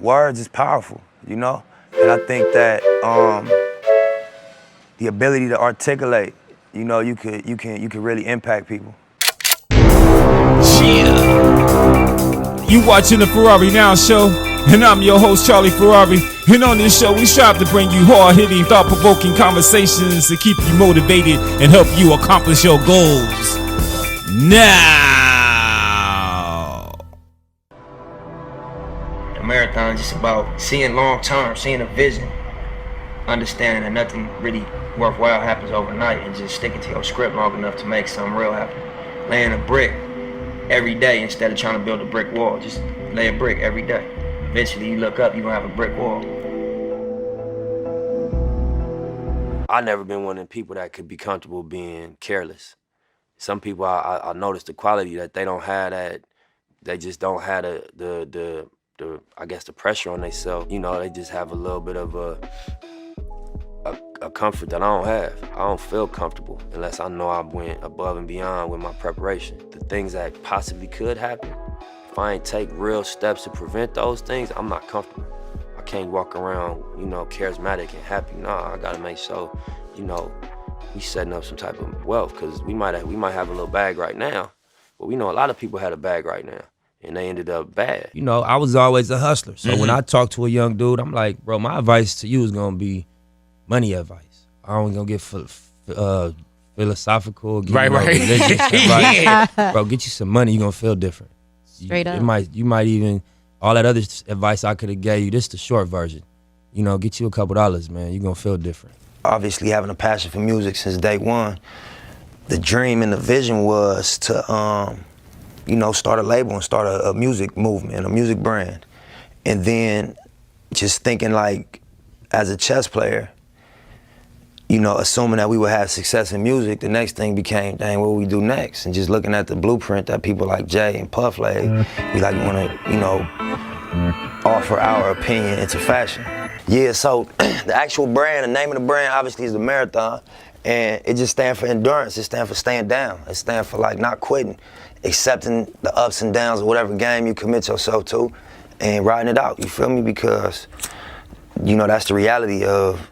Words is powerful, you know? And I think that the ability to articulate, you know, you could really impact people. Yeah. You watching the Ferrari Now show, and I'm your host, Charlie Ferrari. And on this show, we strive to bring you hard-hitting, thought-provoking conversations to keep you motivated and help you accomplish your goals. Now. A marathon is just about seeing long-term, seeing a vision, understanding that nothing really worthwhile happens overnight, and just sticking to your script long enough to make something real happen. Laying a brick every day instead of trying to build a brick wall. Just lay a brick every day. Eventually you look up, you're gonna have a brick wall. I've never been one of the people that could be comfortable being careless. Some people I notice the quality that they don't have, that they just don't have the I guess the pressure on themselves. You know, they just have a little bit of a comfort that I don't have. I don't feel comfortable unless I know I went above and beyond with my preparation. The things that possibly could happen, if I ain't take real steps to prevent those things, I'm not comfortable. I can't walk around, you know, charismatic and happy. Nah, I gotta make sure, you know, we setting up some type of wealth, because we might have a little bag right now, but we know a lot of people had a bag right now, and they ended up bad. You know, I was always a hustler. So when I talk to a young dude, I'm like, bro, my advice to you is gonna be money advice. I don't gonna get philosophical, religious advice. Bro, get you some money, you're gonna feel different. Straight up. You might even, all that other advice I could have gave you, this the short version. You know, get you a couple dollars, man, you're gonna feel different. Obviously having a passion for music since day one, the dream and the vision was to, you know, start a label and start a music movement, a music brand. And then just thinking like, as a chess player, you know, assuming that we would have success in music, the next thing became, dang, what do we do next? And just looking at the blueprint that people like Jay and Puff laid, we like want to, you know, offer our opinion into fashion. Yeah, so the actual brand, the name of the brand obviously is the Marathon, and it just stands for endurance. It stands for staying down. It stands for like not quitting, accepting the ups and downs of whatever game you commit yourself to and riding it out, you feel me? Because, you know, that's the reality of,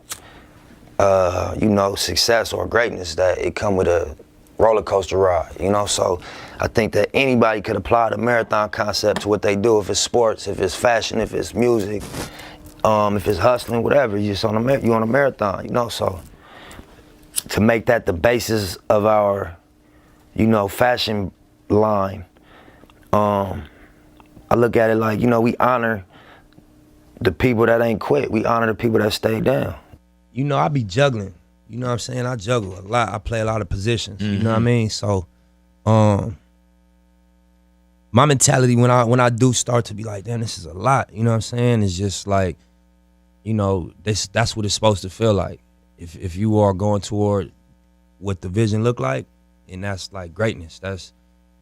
you know, success or greatness, that it come with a roller coaster ride, you know? So I think that anybody could apply the marathon concept to what they do, if it's sports, if it's fashion, if it's music, if it's hustling, whatever, you're on a marathon, you know? So to make that the basis of our, you know, fashion line, I look at it like, you know, we honor the people that ain't quit. We honor the people that stay down. You know, I be juggling. You know what I'm saying? I juggle a lot. I play a lot of positions. You know what I mean? So, my mentality when I do start to be like, damn, this is a lot. You know what I'm saying? It's just like, you know, that's what it's supposed to feel like. If you are going toward what the vision look like, and that's like greatness. That's,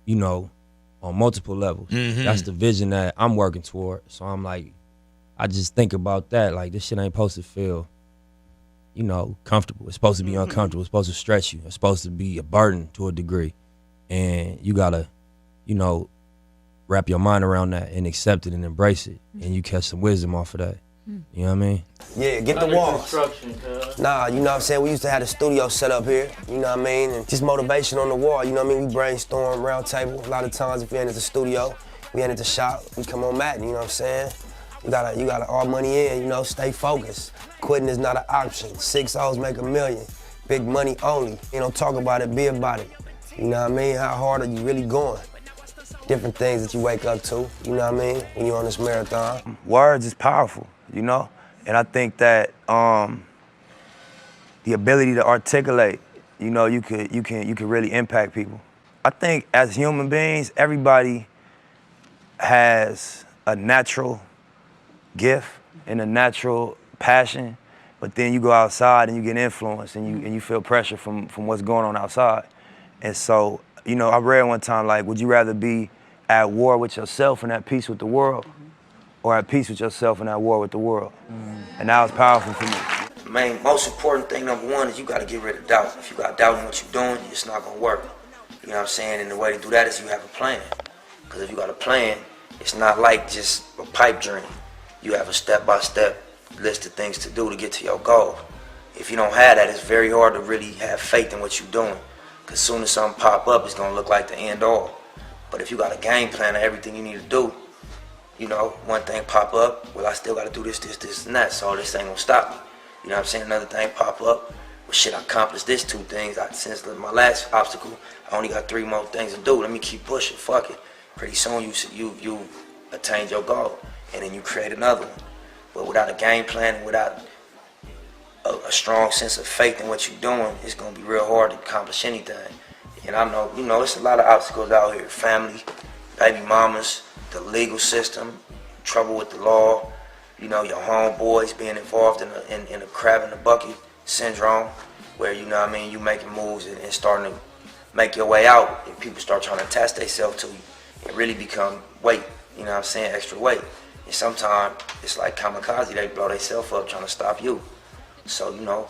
you know, on multiple levels. That's the vision that I'm working toward. So I'm like, I just think about that. Like, this shit ain't supposed to feel, you know, comfortable. It's supposed to be uncomfortable. It's supposed to stretch you. It's supposed to be a burden to a degree. And you gotta, you know, wrap your mind around that and accept it and embrace it. And you catch some wisdom off of that. You know what I mean? Yeah, get the walls. Nah, you know what I'm saying? We used to have the studio set up here, you know what I mean? And just motivation on the wall, you know what I mean? We brainstorm, round table. A lot of times if we ain't at the studio, we ain't at the shop, we come on Matt, you know what I'm saying? You gotta all money in, you know, stay focused. Quitting is not an option. 6 O's make $1 million. Big money only. You know, talk about it, be about it. You know what I mean? How hard are you really going? Different things that you wake up to, you know what I mean, when you're on this marathon. Words is powerful, you know? And I think that the ability to articulate, you know, you could really impact people. I think as human beings, everybody has a natural gift and a natural passion, but then you go outside and you get influenced and you feel pressure from what's going on outside. And so, you know, I read one time, like, would you rather be at war with yourself and at peace with the world, or at peace with yourself and at war with the world? And that was powerful for me. The most important thing, number one, is you gotta get rid of doubt. If you got doubt in what you're doing, it's not gonna work. You know what I'm saying? And the way to do that is you have a plan. Because if you got a plan, it's not like just a pipe dream. you have a step-by-step list of things to do to get to your goal. If you don't have that, it's very hard to really have faith in what you're doing. Because soon as something pop up, it's going to look like the end all. But if you got a game plan of everything you need to do, you know, one thing pop up, well, I still got to do this, and that, so this ain't going to stop me. You know what I'm saying? Another thing pop up, well, shit, I accomplished this 2 things. Since my last obstacle, I only got 3 more things to do. Let me keep pushing, fuck it. Pretty soon you attained your goal, and then you create another one. But without a game plan and without a strong sense of faith in what you're doing, it's gonna be real hard to accomplish anything. And I know, you know, it's a lot of obstacles out here. Family, baby mamas, the legal system, trouble with the law, you know, your homeboys being involved in a crab in the bucket syndrome, where, you know what I mean, you making moves and starting to make your way out, and people start trying to attach themselves to you and really become weight, you know what I'm saying, extra weight. And sometimes it's like kamikaze, they blow themselves up trying to stop you. So, you know,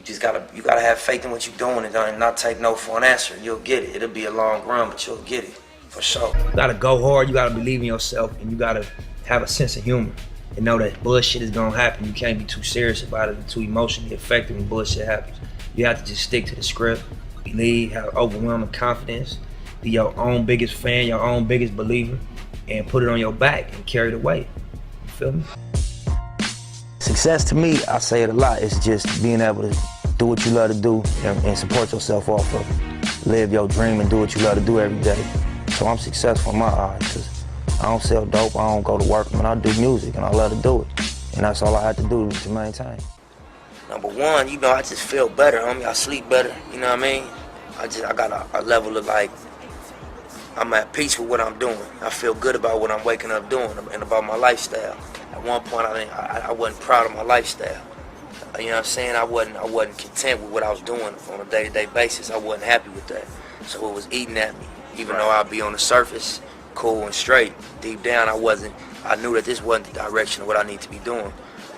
you gotta have faith in what you're doing and not take no for an answer. You'll get it. It'll be a long run, but you'll get it, for sure. You gotta go hard, you gotta believe in yourself, and you gotta have a sense of humor and know that bullshit is gonna happen. You can't be too serious about it and too emotionally affected when bullshit happens. You have to just stick to the script, believe, have overwhelming confidence, be your own biggest fan, your own biggest believer, and put it on your back and carry the weight. You feel me? Success to me, I say it a lot, it's just being able to do what you love to do and support yourself off of it. Live your dream and do what you love to do every day. So I'm successful in my eyes, because I don't sell dope, I don't go to work, but I do music and I love to do it. And that's all I have to do to maintain. Number one, you know, I just feel better, homie. I sleep better, you know what I mean? I got a level of like, I'm at peace with what I'm doing. I feel good about what I'm waking up doing and about my lifestyle. At one point, I wasn't proud of my lifestyle. You know what I'm saying? I wasn't content with what I was doing on a day-to-day basis. I wasn't happy with that. So it was eating at me. Even though I'd be on the surface, cool and straight, deep down I knew that this wasn't the direction of what I need to be doing.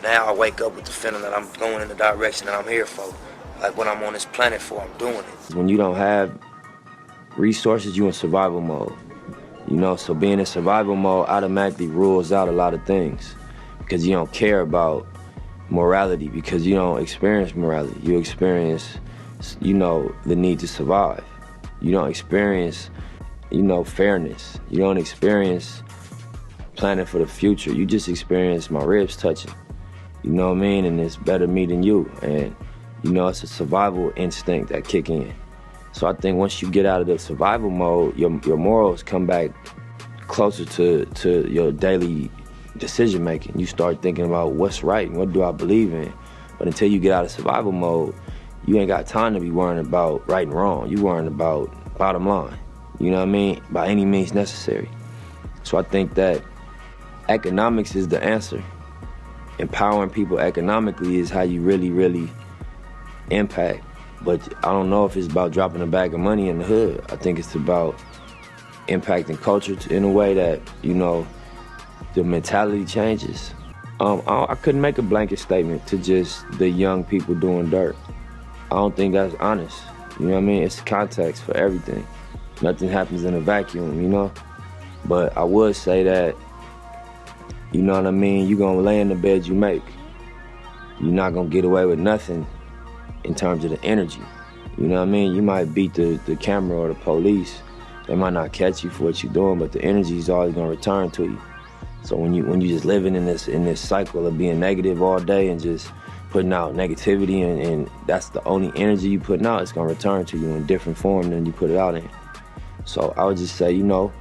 Now I wake up with the feeling that I'm going in the direction that I'm here for. Like what I'm on this planet for, I'm doing it. When you don't have resources, you in survival mode. You know, so being in survival mode automatically rules out a lot of things, because you don't care about morality, because you don't experience morality. You experience, you know, the need to survive. You don't experience, you know, fairness. You don't experience planning for the future. You just experience my ribs touching. You know what I mean? And it's better me than you. And, you know, it's a survival instinct that kick in. So I think once you get out of the survival mode, your morals come back closer to your daily decision making. You start thinking about what's right and what do I believe in. But until you get out of survival mode, you ain't got time to be worrying about right and wrong. You worrying about bottom line. You know what I mean? By any means necessary. So I think that economics is the answer. Empowering people economically is how you really, really impact. But I don't know if it's about dropping a bag of money in the hood. I think it's about impacting culture in a way that, you know, the mentality changes. I couldn't make a blanket statement to just the young people doing dirt. I don't think that's honest. You know what I mean? It's context for everything. Nothing happens in a vacuum, you know? But I would say that, you know what I mean, you're gonna lay in the bed you make. You're not gonna get away with nothing in terms of the energy. You know what I mean? You might beat the camera or the police. They might not catch you for what you're doing, but the energy is always gonna return to you. So when you just living in this cycle of being negative all day and just putting out negativity and that's the only energy you putting out, it's gonna return to you in different form than you put it out in. So I would just say, you know,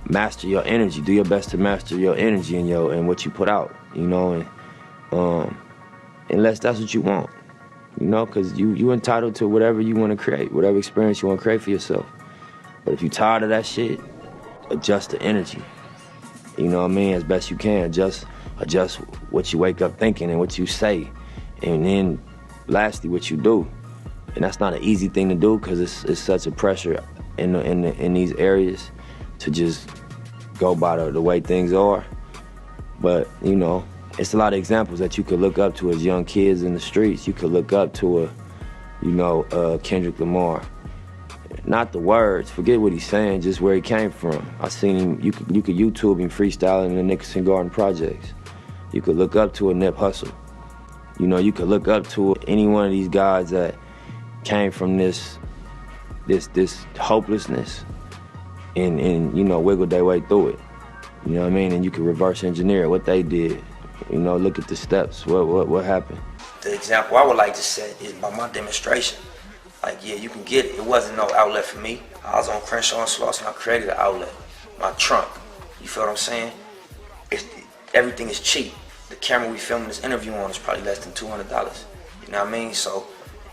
master your energy. Do your best to master your energy and what you put out, you know, and unless that's what you want, you know, because you entitled to whatever you want to create, whatever experience you want to create for yourself. But if you're tired of that shit, adjust the energy. You know what I mean? As best you can. Adjust what you wake up thinking and what you say. And then lastly, what you do. And that's not an easy thing to do because it's such a pressure in these areas to just go by the way things are. But, you know, it's a lot of examples that you could look up to as young kids in the streets. You could look up to Kendrick Lamar. Not the words, forget what he's saying, just where he came from. I seen him, you could YouTube him freestyling in the Nickerson Garden Projects. You could look up to a Nip Hussle. You know, you could look up to any one of these guys that came from this hopelessness and you know, wiggled their way through it. You know what I mean? And you could reverse engineer what they did. You know, look at the steps. What happened? The example I would like to set is by my demonstration. Like, yeah, you can get it. It wasn't no outlet for me. I was on Crenshaw and Slauson, and I created an outlet. My trunk. You feel what I'm saying? Everything is cheap. The camera we filming this interview on is probably less than $200. You know what I mean? So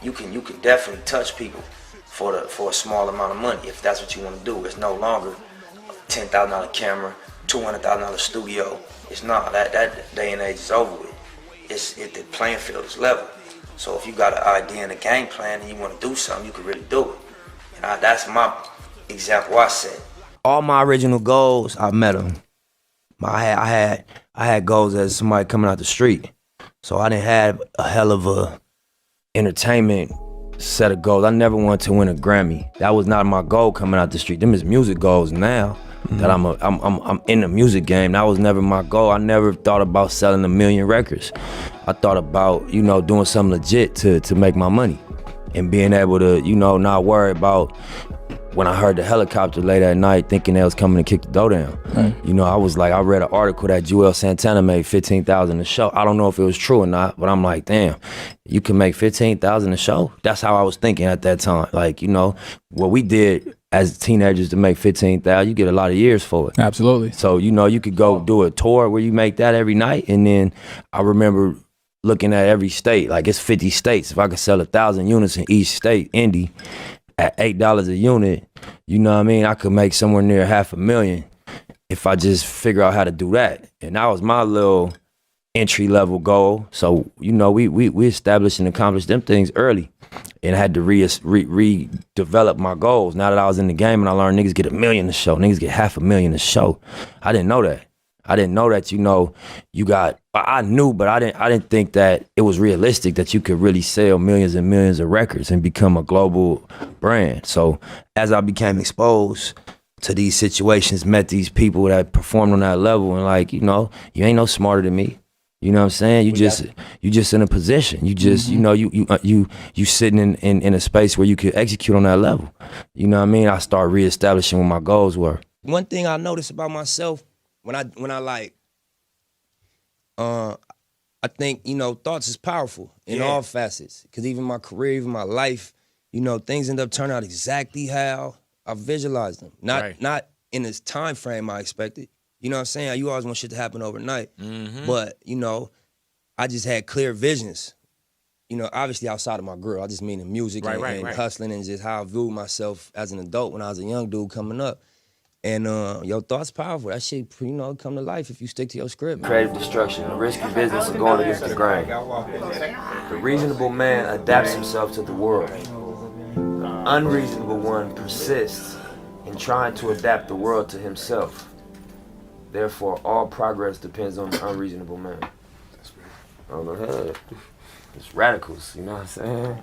you can definitely touch people for a small amount of money if that's what you want to do. It's no longer a $10,000 camera, $200,000 studio. It's not. That day and age is over with. The playing field is level. So if you got an idea and a game plan and you want to do something, you can really do it. And that's my example I set. All my original goals, I met them. I had goals as somebody coming out the street. So I didn't have a hell of a entertainment set of goals. I never wanted to win a Grammy. That was not my goal coming out the street. Them is music goals now. That I'm in the music game. That was never my goal. I never thought about selling 1 million records. I thought about, you know, doing something legit to make my money and being able to, you know, not worry about when I heard the helicopter late at night thinking they was coming to kick the door down. Right. You know, I read an article that Joel Santana made $15,000 a show. I don't know if it was true or not, but I'm like, damn, you can make $15,000 a show? That's how I was thinking at that time. Like, you know, what we did as teenagers to make $15,000, you get a lot of years for it. Absolutely. So, you know, you could go do a tour where you make that every night. And then I remember looking at every state, like it's 50 states. If I could sell 1,000 units in each state, Indy, at $8 a unit, you know what I mean? I could make somewhere near $500,000 if I just figure out how to do that. And that was my little entry level goal. So, you know, we established and accomplished them things early and I had to redevelop my goals. Now that I was in the game and I learned niggas get $1 million a show, niggas get $500,000 a show. I didn't know that. I didn't know that, you know, I knew, but I didn't think that it was realistic that you could really sell millions and millions of records and become a global brand. So as I became exposed to these situations, met these people that performed on that level and like, you know, you ain't no smarter than me. You know what I'm saying? You just in a position. You just, you know, you sitting in a space where you could execute on that level. You know what I mean? I started reestablishing what my goals were. One thing I noticed about myself, when I like, I think, you know, thoughts is powerful in all facets. Because even my career, even my life, you know, things end up turning out exactly how I visualized them. Not in this time frame I expected. You know what I'm saying? You always want shit to happen overnight. Mm-hmm. But, you know, I just had clear visions. You know, obviously outside of my girl. I just mean in music and hustling and just how I viewed myself as an adult when I was a young dude coming up. And your thoughts powerful. That shit, you know, come to life if you stick to your script. Man. Creative destruction, a risky business of going against the grain. The reasonable man adapts himself to the world. The unreasonable one persists in trying to adapt the world to himself. Therefore, all progress depends on the unreasonable man. I don't know how. It's radicals, you know what I'm saying?